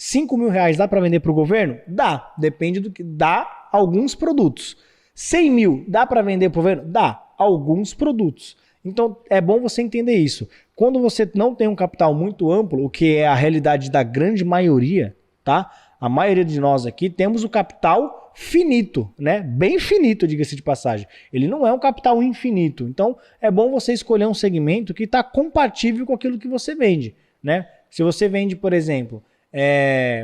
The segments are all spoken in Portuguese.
R$ 5.000 dá para vender para o governo? Dá, depende do que dá alguns produtos. 100 mil dá para vender para o governo? Dá, alguns produtos. Então é bom você entender isso. Quando você não tem um capital muito amplo, o que é a realidade da grande maioria, tá? A maioria de nós aqui temos o capital finito, né? Bem finito, diga-se de passagem. Ele não é um capital infinito. Então é bom você escolher um segmento que está compatível com aquilo que você vende, né? Se você vende, por exemplo,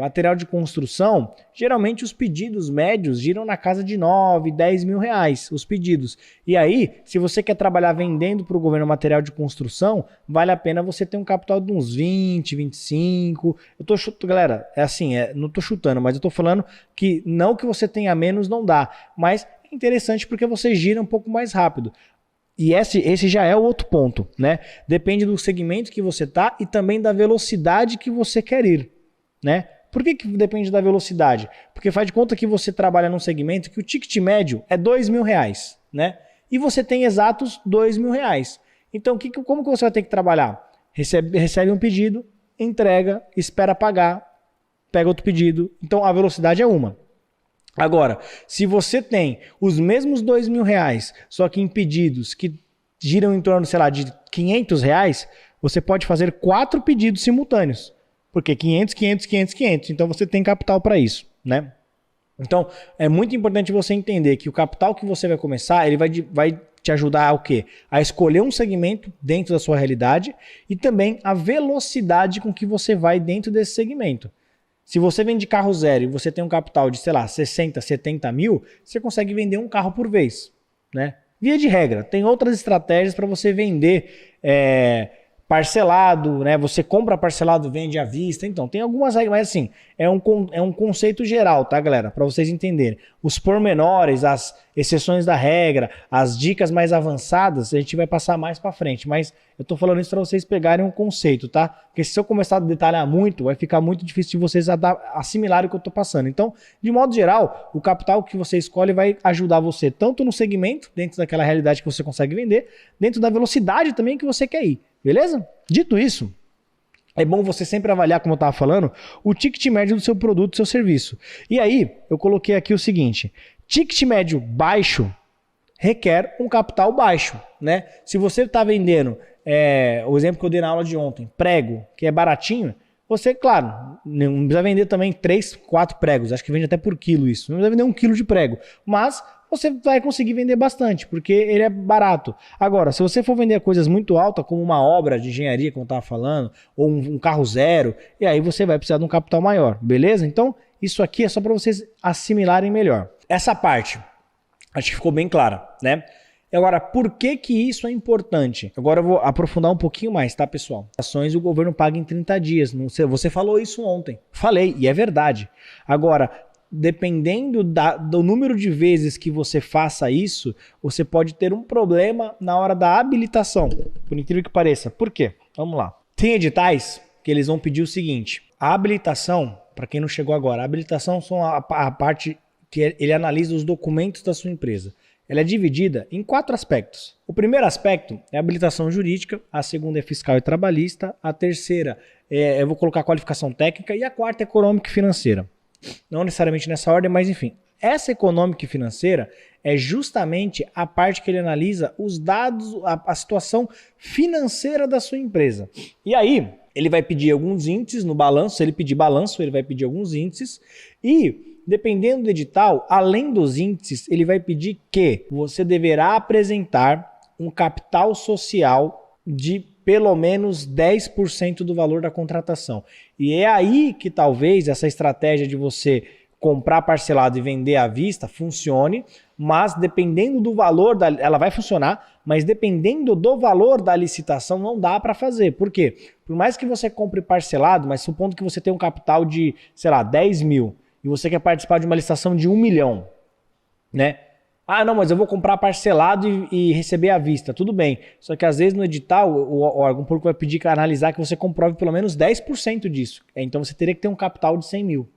material de construção, geralmente os pedidos médios giram na casa de 9, 10 mil reais, os pedidos. E aí, se você quer trabalhar vendendo para o governo material de construção, vale a pena você ter um capital de uns 20, 25. Eu tô chutando, galera, não tô chutando, mas eu tô falando que não que você tenha menos, não dá, mas é interessante porque você gira um pouco mais rápido. E esse já é o outro ponto, né? Depende do segmento que você tá e também da velocidade que você quer ir, né? Por que depende da velocidade? Porque faz de conta que você trabalha num segmento que o ticket médio é R$ 2.000, né? E você tem exatos R$ 2.000. Então, como que você vai ter que trabalhar? Recebe um pedido, entrega, espera pagar, pega outro pedido. Então, a velocidade é uma. Agora, se você tem os mesmos R$ 2.000, só que em pedidos que giram em torno, sei lá, de R$ 500, você pode fazer 4 pedidos simultâneos. Porque 500, 500, 500, 500. Então você tem capital para isso, né? Então é muito importante você entender que o capital que você vai começar, ele vai te ajudar a o quê? A escolher um segmento dentro da sua realidade e também a velocidade com que você vai dentro desse segmento. Se você vende carro zero e você tem um capital de, sei lá, 60, 70 mil, você consegue vender um carro por vez, né? Via de regra, tem outras estratégias para você vender parcelado, né? Você compra parcelado, vende à vista. Então, tem algumas regras, mas assim, é um conceito geral, tá, galera? Para vocês entenderem. Os pormenores, as exceções da regra, as dicas mais avançadas, a gente vai passar mais para frente. Mas eu tô falando isso para vocês pegarem um conceito, tá? Porque se eu começar a detalhar muito, vai ficar muito difícil de vocês assimilarem o que eu tô passando. Então, de modo geral, o capital que você escolhe vai ajudar você tanto no segmento, dentro daquela realidade que você consegue vender, dentro da velocidade também que você quer ir. Beleza? Dito isso, é bom você sempre avaliar, como eu estava falando, o ticket médio do seu produto, do seu serviço. E aí, eu coloquei aqui o seguinte, ticket médio baixo requer um capital baixo, né? Se você está vendendo, o exemplo que eu dei na aula de ontem, prego, que é baratinho, você, claro, não precisa vender também 3, 4 pregos, acho que vende até por quilo isso, não precisa vender 1 quilo de prego, mas você vai conseguir vender bastante, porque ele é barato. Agora, se você for vender coisas muito altas, como uma obra de engenharia, como eu estava falando, ou um carro zero, e aí você vai precisar de um capital maior, beleza? Então, isso aqui é só para vocês assimilarem melhor. Essa parte, acho que ficou bem clara, né? Agora, por que isso é importante? Agora eu vou aprofundar um pouquinho mais, tá, pessoal? Ações o governo paga em 30 dias. Não sei, você falou isso ontem. Falei, e é verdade. Agora, dependendo do número de vezes que você faça isso, você pode ter um problema na hora da habilitação, por incrível que pareça. Por quê? Vamos lá. Tem editais que eles vão pedir o seguinte, a habilitação, para quem não chegou agora, a habilitação são a parte que ele analisa os documentos da sua empresa. Ela é dividida em 4 aspectos. O primeiro aspecto é a habilitação jurídica, a segunda é fiscal e trabalhista, a terceira eu vou colocar qualificação técnica e a quarta é econômica e financeira. Não necessariamente nessa ordem, mas enfim. Essa econômica e financeira é justamente a parte que ele analisa os dados, a situação financeira da sua empresa. E aí, ele vai pedir alguns índices no balanço, se ele pedir balanço, ele vai pedir alguns índices e, dependendo do edital, além dos índices, ele vai pedir que você deverá apresentar um capital social de pelo menos 10% do valor da contratação. E é aí que talvez essa estratégia de você comprar parcelado e vender à vista funcione, mas dependendo do valor, ela vai funcionar, mas dependendo do valor da licitação não dá para fazer. Por quê? Por mais que você compre parcelado, mas supondo que você tem um capital de, sei lá, 10 mil e você quer participar de uma licitação de 1 milhão, né? Ah, não, mas eu vou comprar parcelado e receber à vista. Tudo bem. Só que às vezes no edital, o órgão público vai pedir que analisar que você comprove pelo menos 10% disso. Então você teria que ter um capital de 100 mil.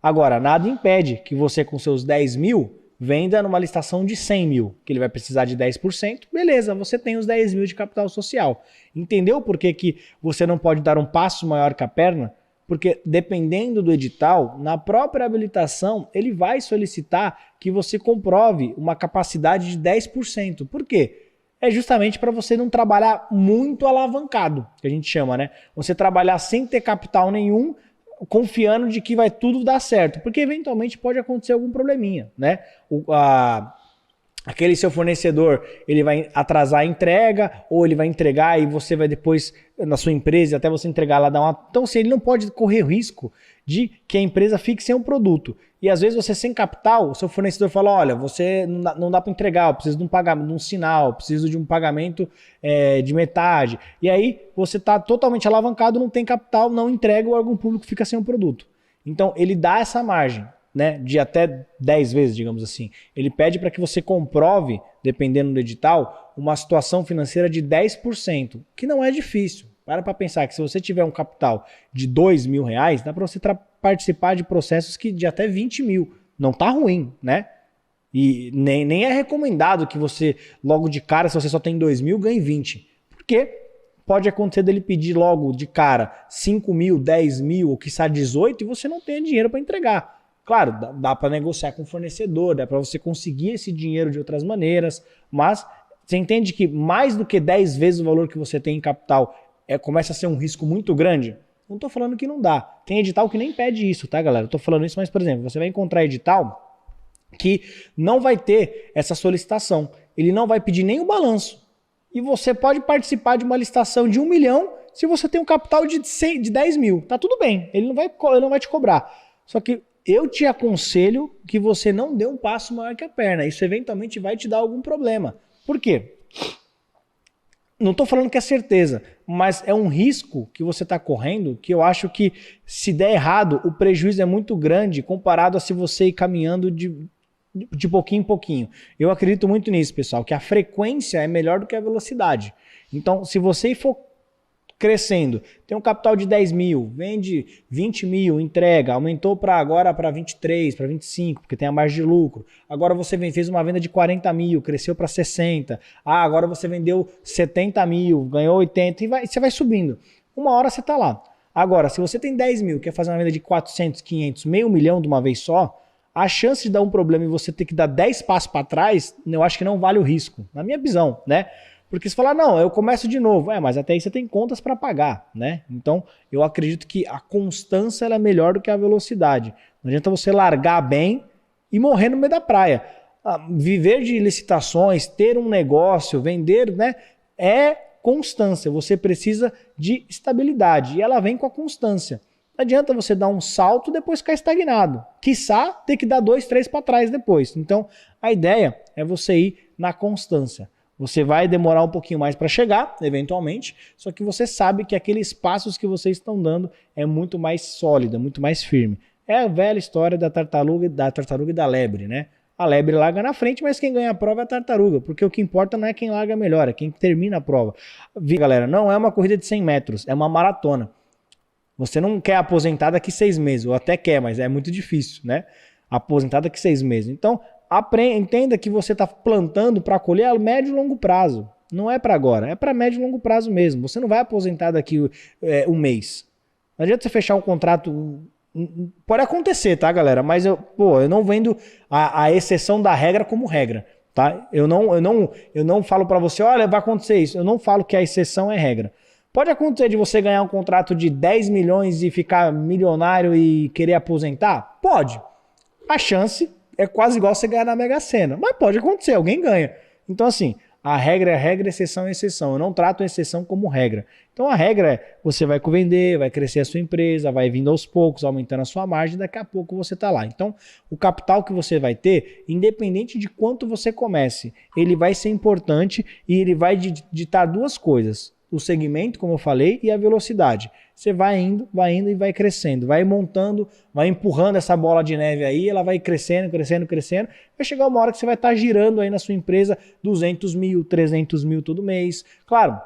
Agora, nada impede que você com seus 10 mil venda numa licitação de 100 mil, que ele vai precisar de 10%. Beleza, você tem os 10 mil de capital social. Entendeu por que você não pode dar um passo maior que a perna? Porque dependendo do edital, na própria habilitação, ele vai solicitar que você comprove uma capacidade de 10%. Por quê? É justamente para você não trabalhar muito alavancado, que a gente chama, né? Você trabalhar sem ter capital nenhum, confiando de que vai tudo dar certo, porque eventualmente pode acontecer algum probleminha, né? Aquele seu fornecedor, ele vai atrasar a entrega, ou ele vai entregar e você vai depois, na sua empresa, até você entregar lá, dar uma... Então, assim, ele não pode correr o risco de que a empresa fique sem um produto. E às vezes você sem capital, o seu fornecedor fala, olha, você não dá para entregar, eu preciso de um pagamento, de um sinal, eu preciso de um pagamento de metade. E aí você está totalmente alavancado, não tem capital, não entrega, o órgão público fica sem um produto. Então, ele dá essa margem, né, de até 10 vezes, digamos assim. Ele pede para que você comprove, dependendo do edital, uma situação financeira de 10%, que não é difícil. Para pensar que se você tiver um capital de R$2.000, dá para você participar de processos de até 20 mil. Não está ruim, né? E nem é recomendado que você, logo de cara, se você só tem 2.000, ganhe 20. Porque pode acontecer dele pedir logo de cara 5 mil, 10 mil, ou quiçá 18, e você não tem dinheiro para entregar. Claro, dá para negociar com o fornecedor, dá para você conseguir esse dinheiro de outras maneiras, mas você entende que mais do que 10 vezes o valor que você tem em capital começa a ser um risco muito grande? Não estou falando que não dá. Tem edital que nem pede isso, tá, galera? Eu estou falando isso, mas, por exemplo, você vai encontrar edital que não vai ter essa solicitação. Ele não vai pedir nem o balanço. E você pode participar de uma licitação de 1 milhão se você tem um capital de 10 mil. Tá tudo bem, ele não vai te cobrar. Só que eu te aconselho que você não dê um passo maior que a perna. Isso eventualmente vai te dar algum problema. Por quê? Não estou falando que é certeza, mas é um risco que você está correndo que eu acho que se der errado, o prejuízo é muito grande comparado a se você ir caminhando de pouquinho em pouquinho. Eu acredito muito nisso, pessoal, que a frequência é melhor do que a velocidade. Então, se você for crescendo, tem um capital de 10 mil, vende 20 mil, entrega, aumentou agora para 23, para 25, porque tem a margem de lucro. Agora você fez uma venda de 40 mil, cresceu para 60. Agora você vendeu 70 mil, ganhou 80 e você vai subindo. Uma hora você está lá. Agora, se você tem 10 mil, quer fazer uma venda de 400, 500, meio milhão de uma vez só, a chance de dar um problema e você ter que dar 10 passos para trás, eu acho que não vale o risco, na minha visão, né? Porque se falar, não, eu começo de novo. Mas até aí você tem contas para pagar, né? Então, eu acredito que a constância ela é melhor do que a velocidade. Não adianta você largar bem e morrer no meio da praia. Viver de licitações, ter um negócio, vender, né? É constância. Você precisa de estabilidade. E ela vem com a constância. Não adianta você dar um salto e depois ficar estagnado. Quiçá ter que dar 2, 3 para trás depois. Então, a ideia é você ir na constância. Você vai demorar um pouquinho mais para chegar, eventualmente, só que você sabe que aqueles passos que vocês estão dando é muito mais sólido, muito mais firme. É a velha história da tartaruga e da lebre, né? A lebre larga na frente, mas quem ganha a prova é a tartaruga, porque o que importa não é quem larga melhor, é quem termina a prova. Galera, não é uma corrida de 100 metros, é uma maratona. Você não quer aposentar daqui 6 meses, ou até quer, mas é muito difícil, né? Aposentar daqui 6 meses. Então, entenda que você está plantando para colher a médio e longo prazo. Não é para agora, é para médio e longo prazo mesmo. Você não vai aposentar daqui um mês. Não adianta você fechar um contrato. Pode acontecer, tá, galera? Mas eu não vendo a exceção da regra como regra. Tá? Eu não falo para você, olha, vai acontecer isso. Eu não falo que a exceção é regra. Pode acontecer de você ganhar um contrato de 10 milhões e ficar milionário e querer aposentar? Pode. A chance é quase igual você ganhar na Mega Sena. Mas pode acontecer, alguém ganha. Então, assim, a regra é regra, exceção é exceção. Eu não trato a exceção como regra. Então, a regra é você vai vender, vai crescer a sua empresa, vai vindo aos poucos, aumentando a sua margem, daqui a pouco você está lá. Então, o capital que você vai ter, independente de quanto você comece, ele vai ser importante e ele vai ditar duas coisas. O segmento, como eu falei, e a velocidade. Você vai indo e vai crescendo, vai montando, vai empurrando essa bola de neve aí, ela vai crescendo, crescendo, crescendo. Vai chegar uma hora que você vai estar girando aí na sua empresa 200 mil, 300 mil todo mês. Claro,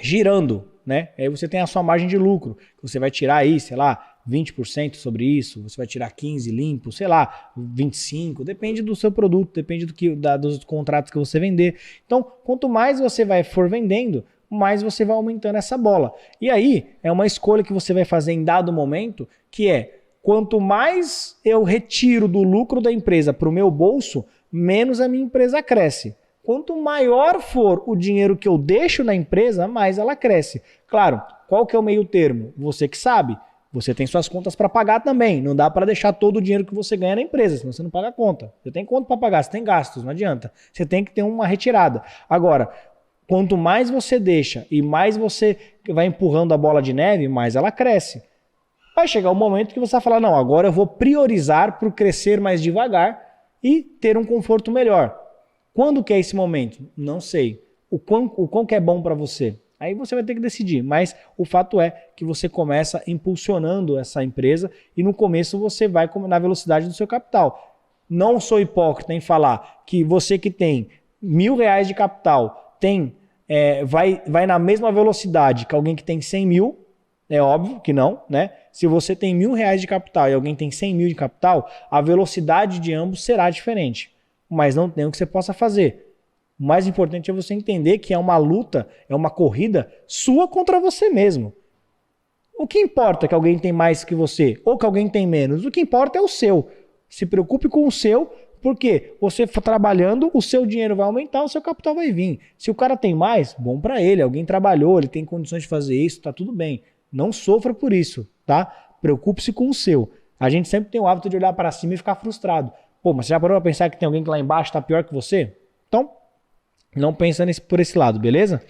girando, né? Aí você tem a sua margem de lucro, que você vai tirar aí, sei lá, 20% sobre isso, você vai tirar 15% limpo, sei lá, 25%, depende do seu produto, depende dos contratos que você vender. Então, quanto mais você for vendendo, mais você vai aumentando essa bola. E aí é uma escolha que você vai fazer em dado momento, que é quanto mais eu retiro do lucro da empresa para o meu bolso, menos a minha empresa cresce. Quanto maior for o dinheiro que eu deixo na empresa, mais ela cresce. Claro, qual que é o meio termo? Você que sabe. Você tem suas contas para pagar também. Não dá para deixar todo o dinheiro que você ganha na empresa, senão você não paga a conta. Você tem conta para pagar, você tem gastos, não adianta. Você tem que ter uma retirada. Agora, quanto mais você deixa e mais você vai empurrando a bola de neve, mais ela cresce. Vai chegar um momento que você vai falar, não, agora eu vou priorizar por crescer mais devagar e ter um conforto melhor. Quando que é esse momento? Não sei. O quão que é bom para você? Aí você vai ter que decidir, mas o fato é que você começa impulsionando essa empresa e no começo você vai na velocidade do seu capital. Não sou hipócrita em falar que você que tem R$1.000 de capital vai na mesma velocidade que alguém que tem 100 mil, é óbvio que não, né? Se você tem R$1.000 de capital e alguém tem 100 mil de capital, a velocidade de ambos será diferente, mas não tem o que você possa fazer. O mais importante é você entender que é uma luta, é uma corrida sua contra você mesmo. O que importa que alguém tem mais que você ou que alguém tem menos? O que importa é o seu. Se preocupe com o seu, porque você trabalhando, o seu dinheiro vai aumentar, o seu capital vai vir. Se o cara tem mais, bom para ele. Alguém trabalhou, ele tem condições de fazer isso, tá tudo bem. Não sofra por isso, tá? Preocupe-se com o seu. A gente sempre tem o hábito de olhar para cima e ficar frustrado. Pô, mas você já parou para pensar que tem alguém que lá embaixo tá pior que você? Então, não pensa por esse lado, beleza?